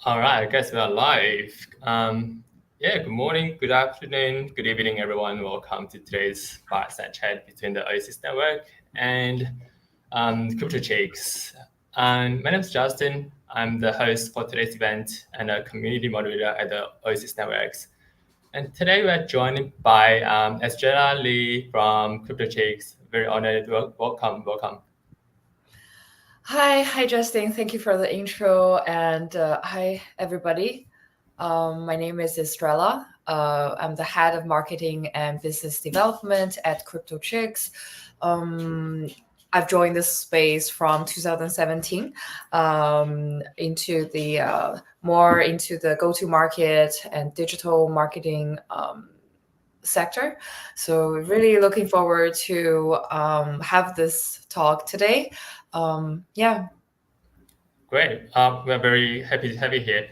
All right, I guess we are live. Good morning, good afternoon, good evening, everyone. Welcome to today's Fireside chat between the Oasis Network and CryptoChicks. My name is Justin. I'm the host for today's event and a community moderator at the Oasis Networks. And today we're joined by Estrella Lee from CryptoChicks. Very honored. Welcome. Hi, Justin. Thank you for the intro, and hi, everybody. My name is Estrella. I'm the head of marketing and business development at CryptoChicks. I've joined this space from 2017 into the more into the go-to-market and digital marketing sector. So really looking forward to have this talk today. Yeah. Great. We're very happy to have you here.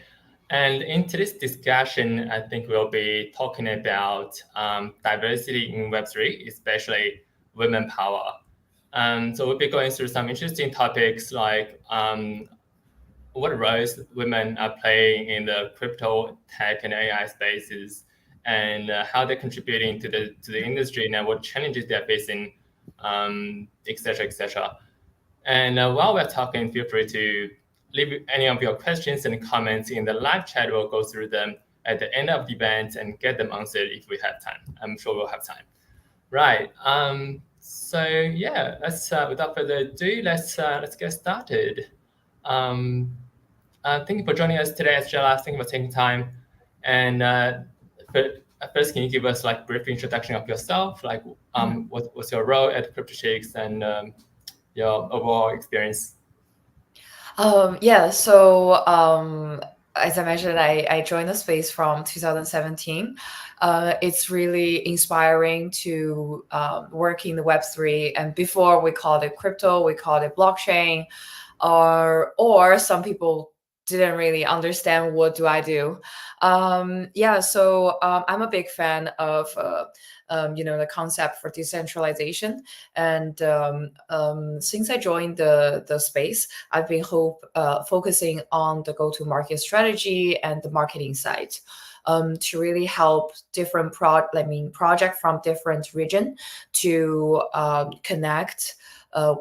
And in today's discussion, I think we'll be talking about diversity in Web3, especially women power. So we'll be going through some interesting topics like what roles women are playing in the crypto, tech, and AI spaces, and how they're contributing to the industry and what challenges they're facing, et cetera, et cetera. And while we're talking, feel free to leave any of your questions and comments in the live chat. We'll go through them at the end of the event and get them answered if we have time. I'm sure we'll have time. Right. So yeah, let's without further ado, let's get started. Thank you for joining us today, Estrella. Thank you for taking time. And first, can you give us like brief introduction of yourself? Like, what's your role at CryptoChicks and your overall experience? As I mentioned, I joined the space from 2017. It's really inspiring to work in the Web3. And before we called it crypto, we called it blockchain, or some people didn't really understand what do I do. I'm a big fan of the concept for decentralization. And since I joined the space, I've been focusing on the go-to-market strategy and the marketing side. To really help different project from different region to connect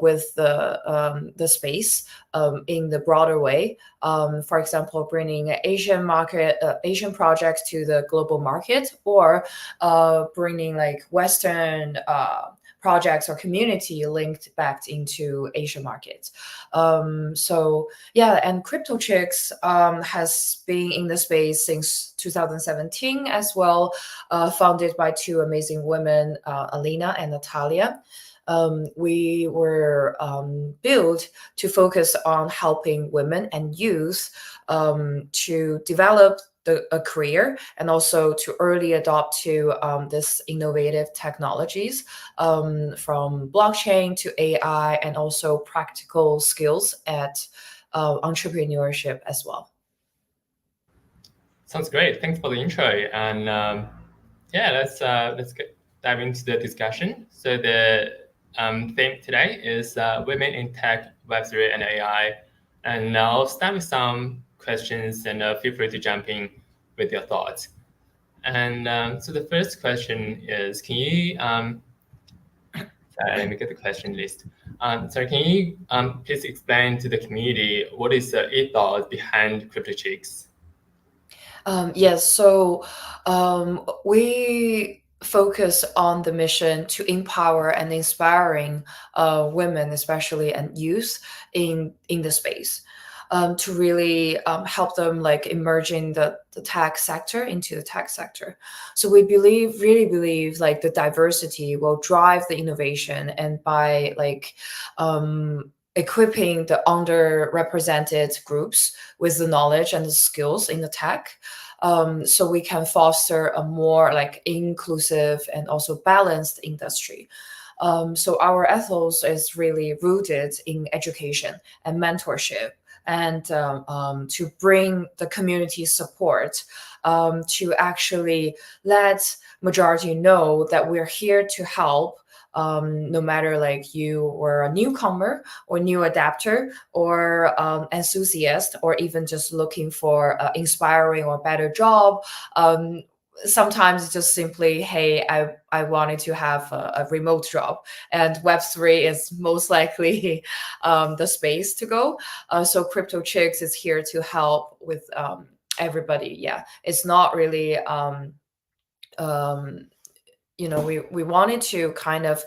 with the space in the broader way. For example, bringing Asian projects to the global market, or bringing like Western projects or community linked back into Asian markets. And CryptoChicks has been in the space since 2017 as well, founded by two amazing women, Alina and Natalia. We were built to focus on helping women and youth to develop a career and also to early adopt to this innovative technologies, from blockchain to AI, and also practical skills at entrepreneurship as well. Sounds great. Thanks for the intro. And let's dive into the discussion. So the theme today is women in tech, Web3, and AI. And I'll start with some questions, and feel free to jump in with your thoughts. And so the first question is, can you let me get the question list. So can you please explain to the community what is the ethos behind CryptoChicks? Yes, so we focus on the mission to empower and inspiring women, especially, and youth in the space, to really help them like emerging the tech sector into the tech sector. So we really believe like the diversity will drive the innovation, and by like equipping the underrepresented groups with the knowledge and the skills in the tech, so we can foster a more like inclusive and also balanced industry. So our ethos is really rooted in education and mentorship, and to bring the community support, to actually let majority know that we're here to help no matter like you were a newcomer or new adapter or enthusiast, or even just looking for an inspiring or better job. Sometimes it's just simply, hey, I wanted to have a remote job, and Web3 is most likely the space to go. So CryptoChicks is here to help with everybody. Yeah, it's not really we wanted to kind of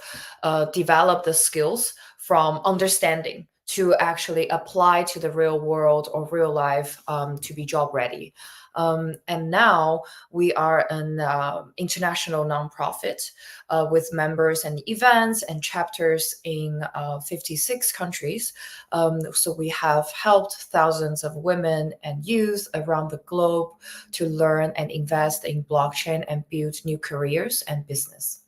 develop the skills from understanding to actually apply to the real world or real life, to be job ready. And now we are an international nonprofit with members and events and chapters in 56 countries. So we have helped thousands of women and youth around the globe to learn and invest in blockchain and build new careers and business.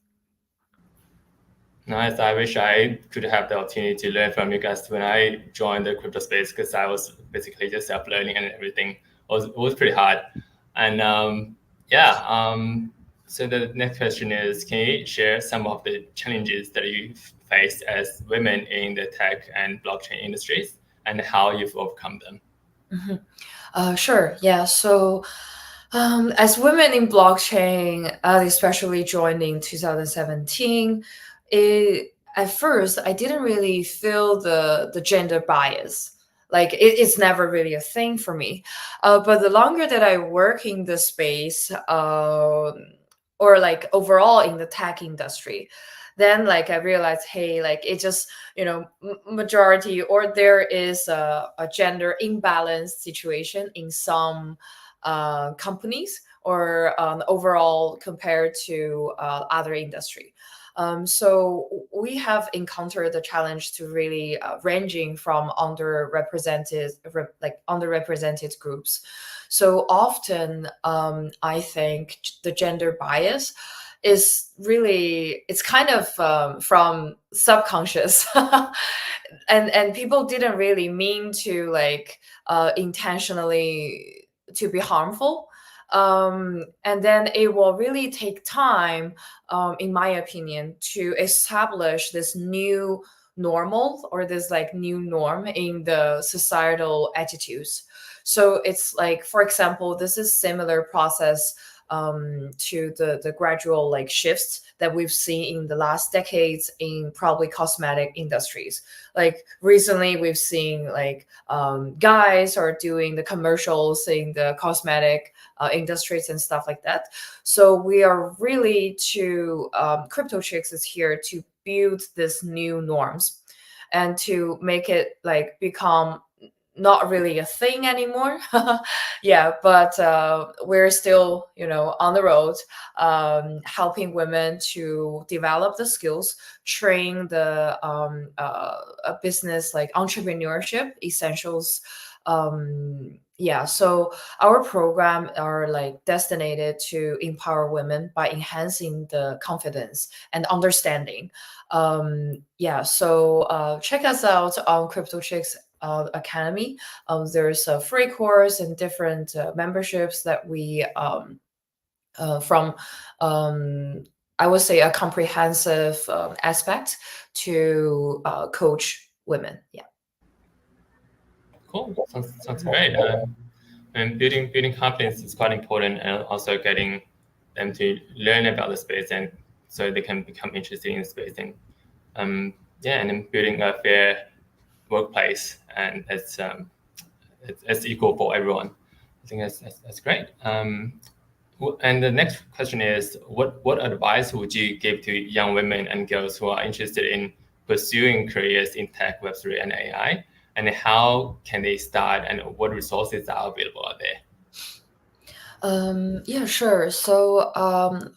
Nice. I wish I could have the opportunity to learn from you guys when I joined the crypto space, because I was basically just self-learning and everything. It was pretty hard. And so the next question is, can you share some of the challenges that you faced as women in the tech and blockchain industries and how you've overcome them? Sure. Yeah. So as women in blockchain, especially joining 2017, at first I didn't really feel the gender bias. Like it's never really a thing for me. But the longer that I work in the space, or like overall in the tech industry, then like I realized, hey, like it just, majority, or there is a gender imbalance situation in some companies, or overall compared to other industry. So we have encountered the challenge to really ranging from underrepresented groups. So often, I think the gender bias is really, it's kind of from subconscious, and people didn't really mean to like intentionally to be harmful. And then it will really take time, in my opinion, to establish this new normal, or this like new norm in the societal attitudes. So it's like, for example, this is similar process to the gradual like shifts that we've seen in the last decades in probably cosmetic industries. Like recently we've seen like guys are doing the commercials in the cosmetic industries and stuff like that. So we are really CryptoChicks is here to build this new norms and to make it like become not really a thing anymore. Yeah, but we're still, on the road, helping women to develop the skills, train the business like entrepreneurship essentials. Yeah, so our program are like destined to empower women by enhancing the confidence and understanding. Yeah, so check us out on CryptoChicks Academy. There's a free course and different memberships that we from I would say a comprehensive aspect to coach women. Yeah. Cool. Sounds great. And building confidence is quite important, and also getting them to learn about the space, and so they can become interested in the space, and and then building a fair workplace, and it's equal for everyone. I think that's great. And the next question is, what advice would you give to young women and girls who are interested in pursuing careers in tech, Web3, and AI? And how can they start, and what resources are available out there? Yeah, sure. So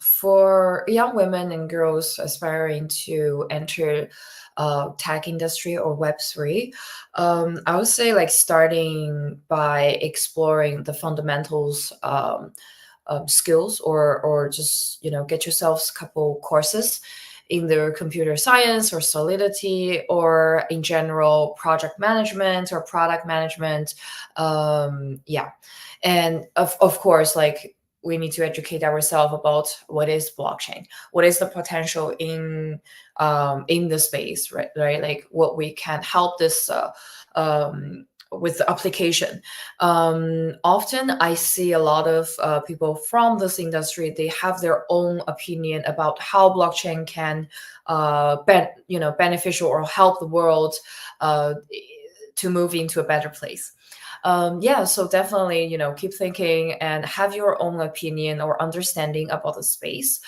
for young women and girls aspiring to enter tech industry or Web3, I would say like starting by exploring the fundamentals skills, or just get yourselves a couple courses in their computer science or solidity, or in general project management or product management. Yeah, and of course, like we need to educate ourselves about what is blockchain, what is the potential in the space, right? Like what we can help this with the application. Often I see a lot of people from this industry, they have their own opinion about how blockchain can beneficial or help the world to move into a better place. So definitely, keep thinking and have your own opinion or understanding about the space.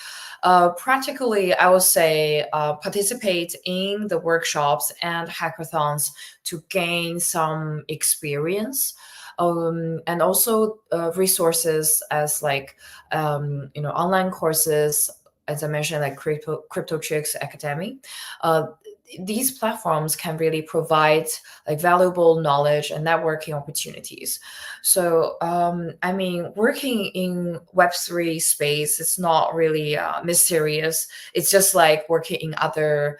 Practically, I would say participate in the workshops and hackathons to gain some experience. And also resources as like online courses, as I mentioned, like CryptoChicks Academy. These platforms can really provide like valuable knowledge and networking opportunities. So working in Web3 space is not really mysterious. It's just like working in other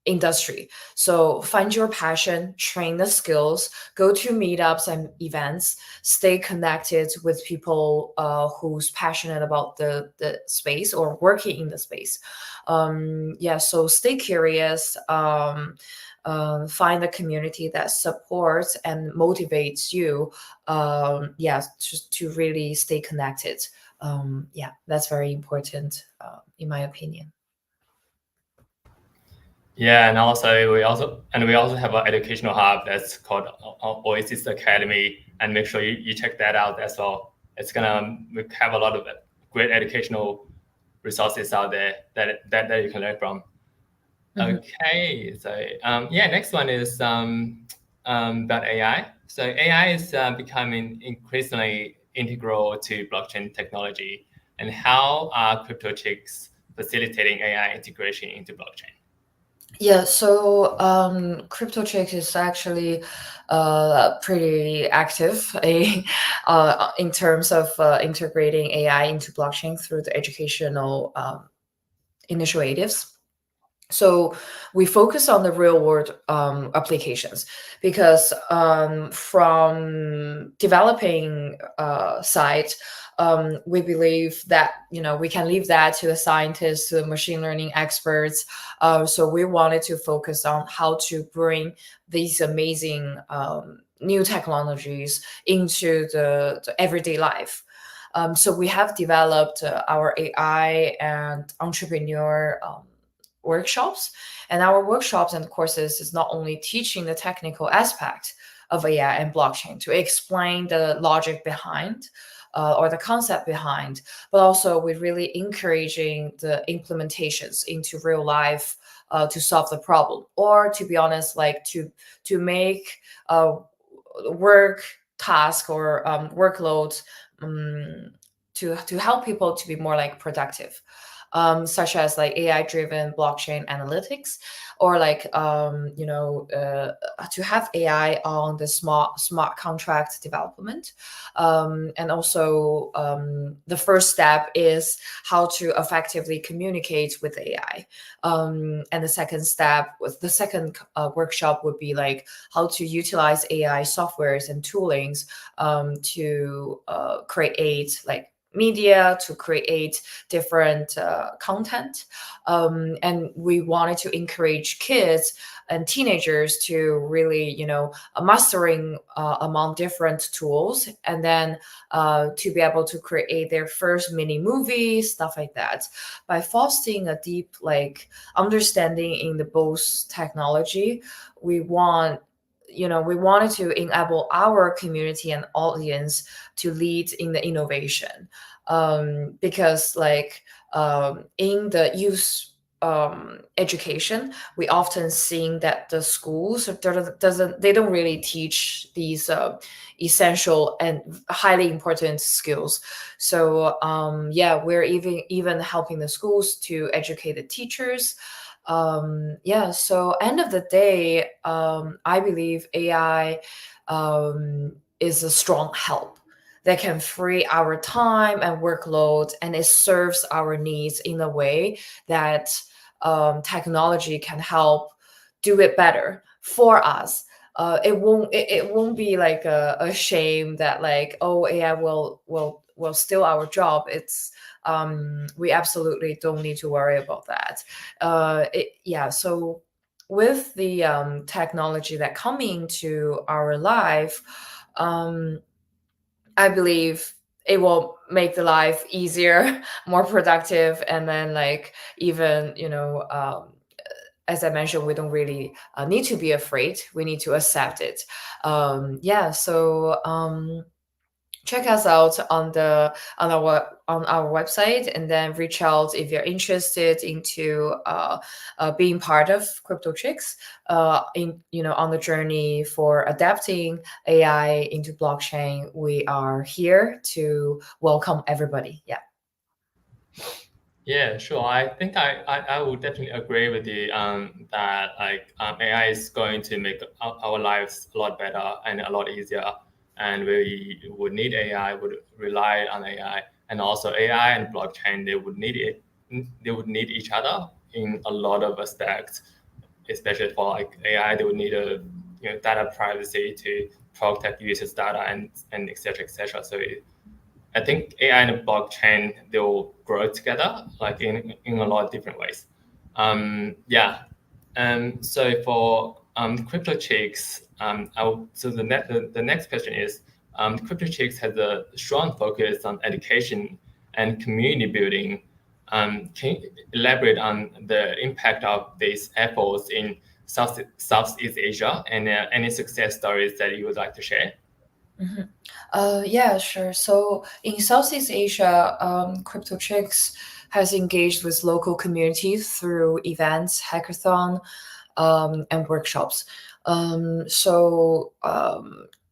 industry. So find your passion, train the skills, go to meetups and events, stay connected with people who's passionate about the space or working in the space. So stay curious. Find a community that supports and motivates you. To really stay connected. That's very important, in my opinion. Yeah, and we also have an educational hub that's called Oasis Academy, and make sure you check that out as well. We have a lot of great educational resources out there that you can learn from. Mhm. Okay, so next one is about AI. So AI is becoming increasingly integral to blockchain technology, and how are CryptoChicks facilitating AI integration into blockchain? Yeah, so CryptoChicks is actually pretty active in terms of integrating AI into blockchain through the educational initiatives. So we focus on the real world applications because from developing side, we believe that we can leave that to the scientists, to the machine learning experts. So we wanted to focus on how to bring these amazing new technologies into the everyday life. So we have developed our AI and entrepreneur workshops, and our workshops and courses is not only teaching the technical aspect of AI and blockchain to explain the logic behind or the concept behind, but also we're really encouraging the implementations into real life to solve the problem, or to be honest, like to make work task or workload to help people to be more like productive, such as like AI driven blockchain analytics, or like to have AI on the smart contract development. And also the first step is how to effectively communicate with AI. And the second workshop would be like how to utilize AI softwares and toolings to create like media, to create different content. And we wanted to encourage kids and teenagers to really, mastering among different tools, and then to be able to create their first mini movie, stuff like that. By fostering a deep like understanding in the both technology, we wanted to enable our community and audience to lead in the innovation, because like in the youth education, we often seeing that the schools they don't really teach these essential and highly important skills. So we're even helping the schools to educate the teachers. So end of the day, I believe AI is a strong help that can free our time and workload, and it serves our needs in a way that technology can help do it better for us. It won't be like a shame that like, oh, AI still our job. It's we absolutely don't need to worry about that. So with the technology that coming to our life, I believe it will make the life easier, more productive, and then like even as I mentioned, we don't really need to be afraid. We need to accept it. Check us out on our website, and then reach out if you're interested into being part of CryptoChicks in on the journey for adapting AI into blockchain. We are here to welcome everybody. Yeah. Yeah, sure. I think I would definitely agree with you that like AI is going to make our lives a lot better and a lot easier. And we would need AI, would rely on AI, and also AI and blockchain. They would need it. They would need each other in a lot of aspects, especially for like AI. They would need a data privacy to protect users' data and etc. etc. So I think AI and blockchain they'll grow together like in a lot of different ways. Yeah. So for CryptoChicks, so the next question is CryptoChicks has a strong focus on education and community building. Can you elaborate on the impact of these efforts in Southeast Asia and any success stories that you would like to share? Yeah, sure. So in Southeast Asia, CryptoChicks has engaged with local communities through events, hackathon, and workshops.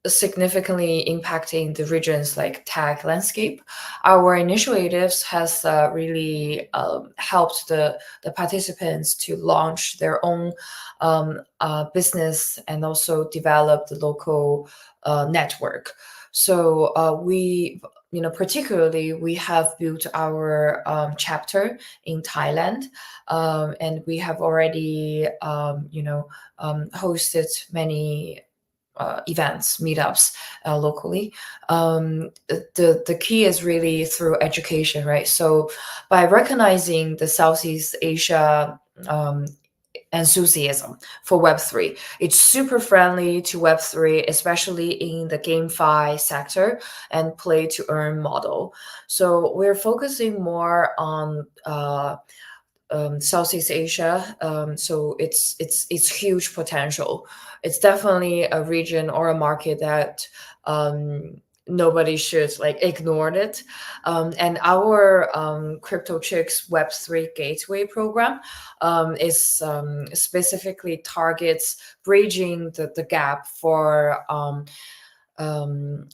Significantly impacting the region's like tech landscape. Our initiatives has really helped the participants to launch their own business and also develop the local network. So particularly we have built our chapter in Thailand, and we have already hosted many events, meetups locally. The key is really through education, right? So by recognizing the Southeast Asia enthusiasm for Web3. It's super friendly to Web3, especially in the GameFi sector and play to earn model. So we're focusing more on Southeast Asia. So it's huge potential. It's definitely a region or a market that nobody should like ignore it. And our CryptoChicks Web3 Gateway program is specifically targets bridging the gap for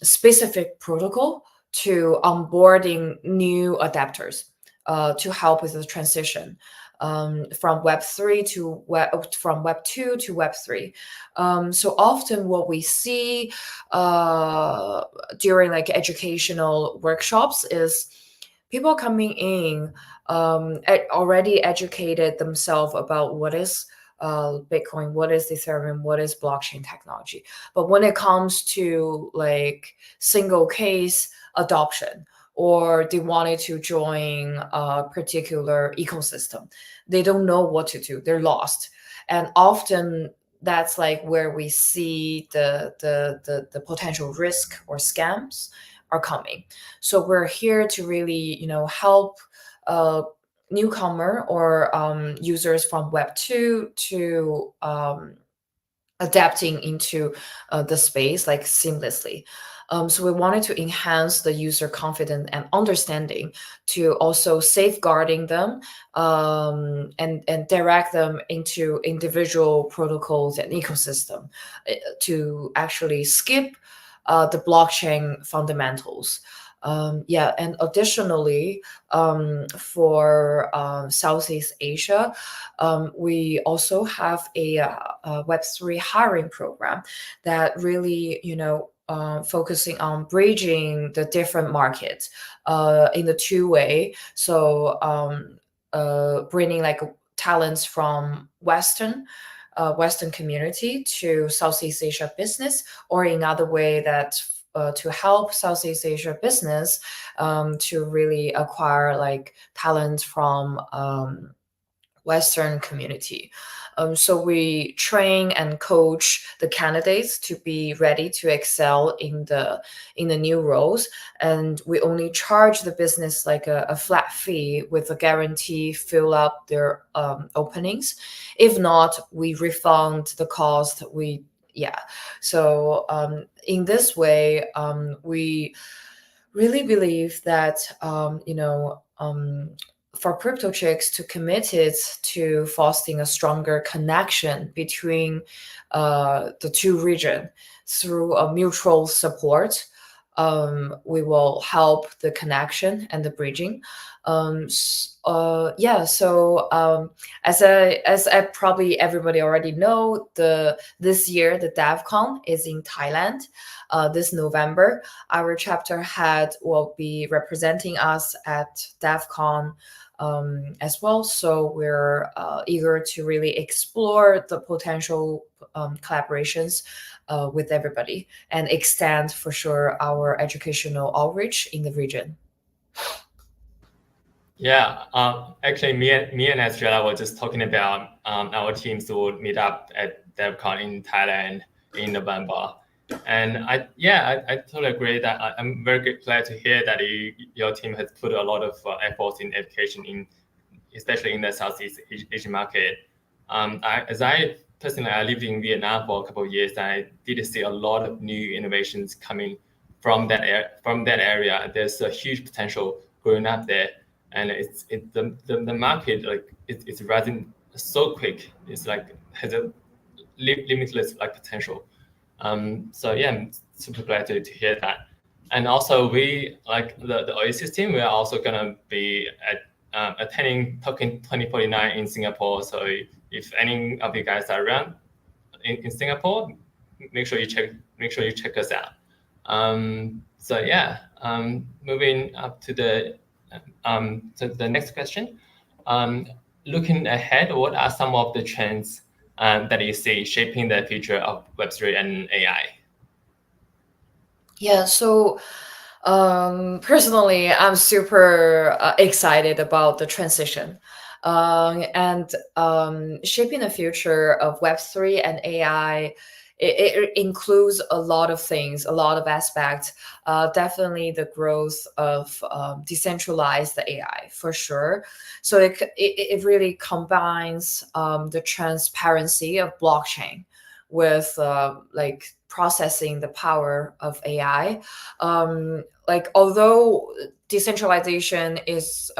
specific protocol to onboarding new adapters to help with the transition from Web 2 to Web 3. So often what we see during like educational workshops is people coming in already educated themselves about what is Bitcoin, what is Ethereum, what is blockchain technology. But when it comes to like single case adoption, or they wanted to join a particular ecosystem, they don't know what to do. They're lost, and often that's like where we see the potential risk or scams are coming. So we're here to really help newcomer or users from Web 2 to adapting into the space like seamlessly. So we wanted to enhance the user confidence and understanding to also safeguarding them and direct them into individual protocols and ecosystem to actually skip the blockchain fundamentals. And additionally, for Southeast Asia, we also have a Web3 hiring program that really, focusing on bridging the different markets in the two-way. So bringing like talents from Western community to Southeast Asia business, or in other way that to help Southeast Asia business to really acquire like talent from Western community. So we train and coach the candidates to be ready to excel in the new roles, and we only charge the business like a flat fee with a guarantee fill up their openings. If not, we refund the cost. So in this way, we really believe that for CryptoChicks to commit it to fostering a stronger connection between the two regions through a mutual support. We will help the connection and the bridging. So as I probably everybody already know, this year the DevCon is in Thailand. This November, our chapter head will be representing us at DevCon as well. So we're eager to really explore the potential collaborations with everybody and extend for sure our educational outreach in the region. Yeah, actually, me and Estrella were just talking about our teams would meet up at DevCon in Thailand in November. And I totally agree that I'm very glad to hear that your team has put a lot of efforts in education, especially in the Southeast Asian market. I lived in Vietnam for a couple of years. I did see a lot of new innovations coming from that area. There's a huge potential growing up there, and the market it's rising so quick. It's like has a limitless potential. So yeah, I'm super glad to hear that. And also we the Oasis team. We are also gonna be attending Token 2049 in Singapore. So if any of you guys are around in Singapore, make sure you check us out. So yeah, moving up to the next question. Looking ahead, what are some of the trends that you see shaping the future of Web3 and AI? Yeah, so personally, I'm super excited about the transition and shaping the future of Web3 and AI. It includes a lot of things, a lot of aspects. Definitely the growth of decentralized AI for sure. So it really combines the transparency of blockchain with processing the power of AI. Although decentralization is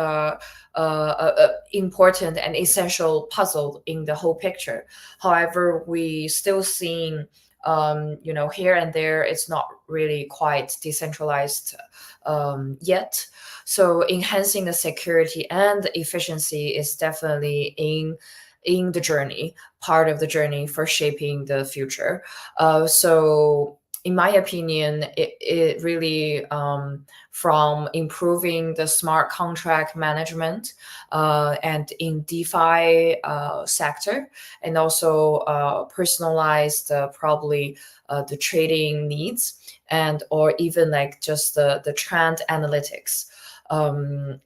important and essential puzzle in the whole picture, however, we still seeing here and there it's not really quite decentralized yet. So enhancing the security and the efficiency is definitely in the journey, part of the journey for shaping the future. So in my opinion, it really from improving the smart contract management and in DeFi sector, and also personalized probably the trading needs, and or even like just the trend analytics. And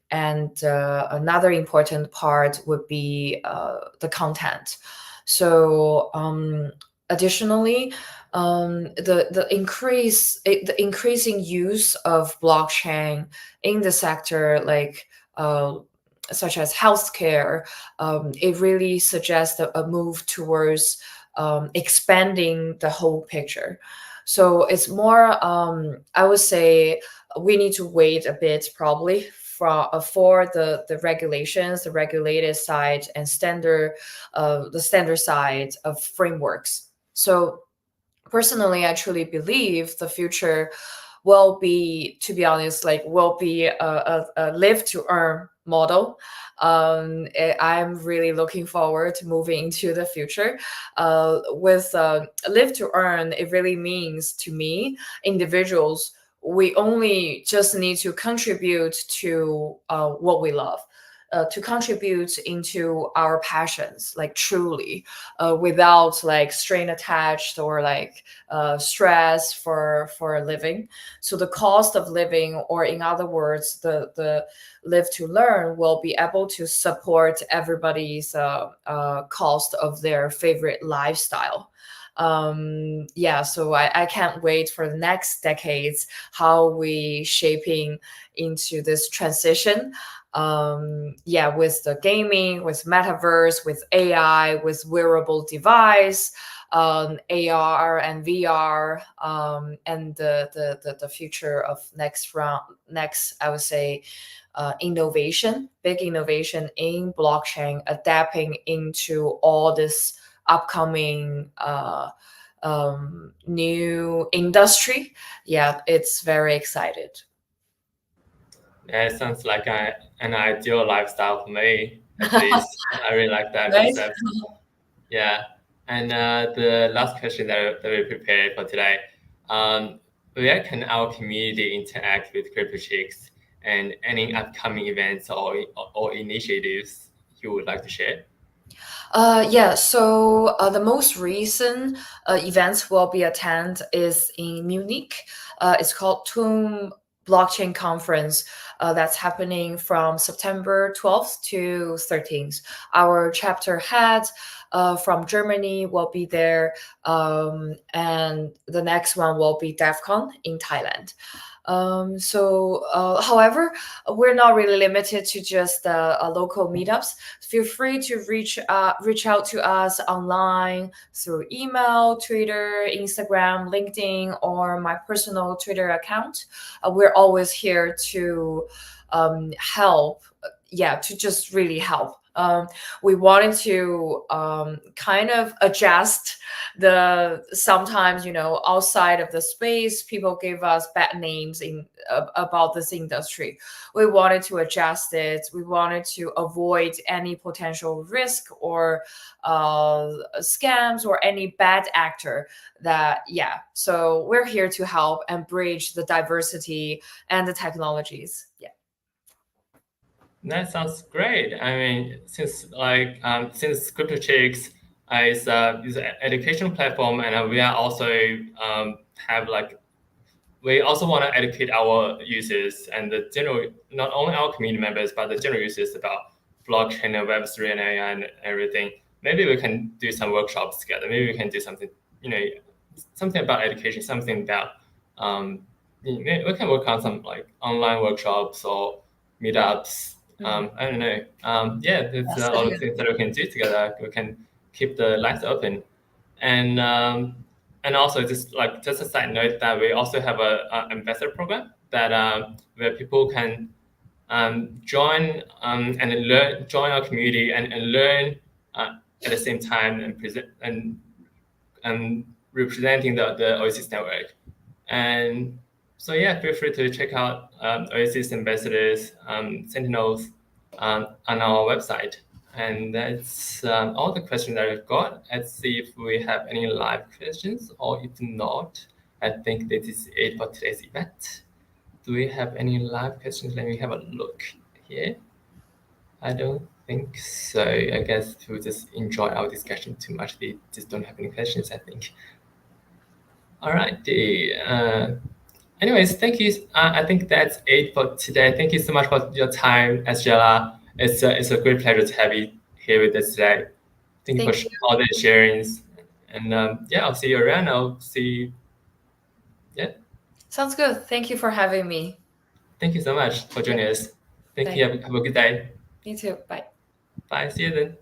another important part would be the content. So additionally, the increasing use of blockchain in the sector, such as healthcare, it really suggests a move towards expanding the whole picture. So it's more, I would say, we need to wait a bit probably for the regulations, the regulated side, and the standard side of frameworks. So personally, I truly believe the future will be, to be honest, will be a live to earn model. I'm really looking forward to moving into the future. With live to earn, it really means to me, individuals, we only just need to contribute to what we love. to contribute into our passions, like truly, without like strain attached or like stress for a living. So the cost of living, or in other words, the live to learn, will be able to support everybody's cost of their favorite lifestyle. So I can't wait for the next decades, how we shaping into this transition, with the gaming, with metaverse, with AI, with wearable device, AR and VR, and the future of next I would say innovation, big innovation in blockchain, adapting into all this upcoming new industry. Yeah, it's very excited. Yeah, it sounds like an ideal lifestyle for me, at least. I really like that Right? concept. Yeah. And the last question that we prepared for today, where can our community interact with CryptoChicks, and any upcoming events or initiatives you would like to share? So the most recent events will be attend is in Munich. It's called TUM Blockchain Conference. That's happening from September 12th to 13th. Our chapter head from Germany will be there, and the next one will be DEF CON in Thailand. However, we're not really limited to just local meetups. Feel free to reach out to us online through email, Twitter, Instagram, LinkedIn, or my personal Twitter account. We're always here to help. Yeah, to just really help. We wanted to kind of adjust the sometimes, outside of the space, people give us bad names about this industry. We wanted to adjust it. We wanted to avoid any potential risk or scams or any bad actor. So we're here to help and bridge the diversity and the technologies. Yeah. That sounds great. I mean, since CryptoChicks is an education platform, and we are also have like we also want to educate our users and the general, not only our community members, but the general users about blockchain and Web3 and AI and everything. Maybe we can do some workshops together. Maybe we can do something, something about education, something about we can work on some like online workshops or meetups. I don't know. There's Yes. a lot of things that we can do together. We can keep the lines open, and also just a side note that we also have a ambassador program that where people can join and join our community and learn at the same time and present and representing the Oasis network. And so feel free to check out Oasis ambassadors, Sentinels on our website. And that's all the questions that we've got. Let's see if we have any live questions, or if not, I think this is it for today's event. Do we have any live questions? Let me have a look here. I don't think so. I guess we'll just enjoy our discussion too much. We just don't have any questions, I think. All right. Anyways, thank you. I think that's it for today. Thank you so much for your time, Angela. It's a great pleasure to have you here with us today. Thank you for all the sharings. And I'll see you around. I'll see you. Yeah. Sounds good. Thank you for having me. Thank you so much for joining us. Thank you. Have a good day. You too. Bye. Bye. See you then.